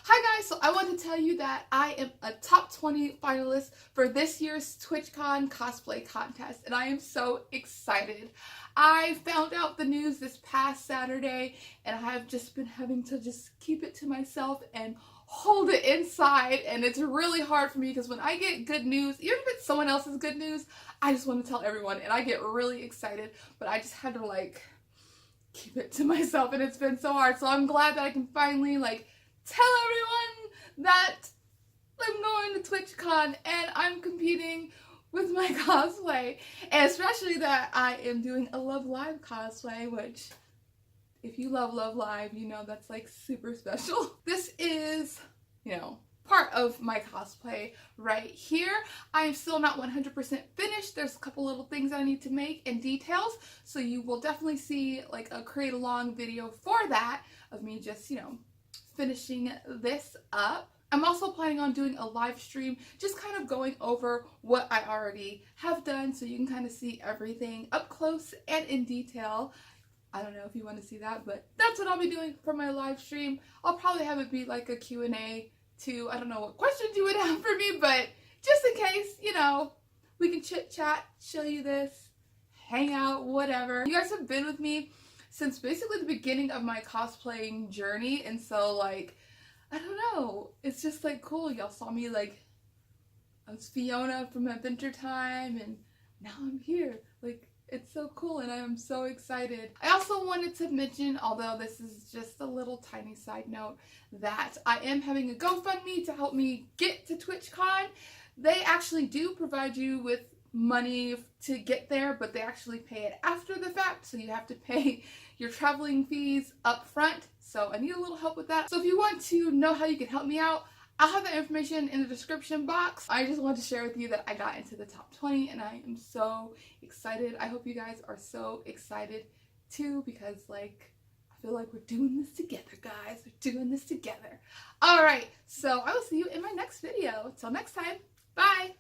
Hi guys, so I want to tell you that I am a top 20 finalist for this year's Twitchcon cosplay contest, and I am so excited. I found out the news this past Saturday, and I have just been having to just keep it to myself and hold it inside, and it's really hard for me because when I get good news, even if it's someone else's good news, I just want to tell everyone, and I get really excited, but I just had to keep it to myself, and it's been so hard. So I'm glad that I can finally tell everyone that I'm going to TwitchCon and I'm competing with my cosplay, and especially that I am doing a Love Live cosplay, which if you love Love Live, you know that's super special. This is, part of my cosplay right here. I'm still not 100% finished. There's a couple little things I need to make and details, so you will definitely see a create along video for that of me just, finishing this up. I'm also planning on doing a live stream, just kind of going over what I already have done so you can kind of see everything up close and in detail. I don't know if you want to see that, but that's what I'll be doing for my live stream. I'll probably have it be a Q&A too. I don't know what questions you would have for me, but just in case, we can chit chat, show you this, hang out, whatever. You guys have been with me since basically the beginning of my cosplaying journey, and so I don't know, it's just cool. Y'all saw me I was Fiona from Adventure Time, and now I'm here. It's so cool, and I am so excited. I also wanted to mention, although this is just a little tiny side note, that I am having a GoFundMe to help me get to TwitchCon. They actually do provide you with money to get there, but they actually pay it after the fact, so you have to pay your traveling fees up front. So I need a little help with that. So if you want to know how you can help me out, I'll have that information in the description box. I just want to share with you that I got into the top 20 and I am so excited. I hope you guys are so excited too, because I feel like we're doing this together, guys. We're doing this together. Alright, so I will see you in my next video. Till next time, bye!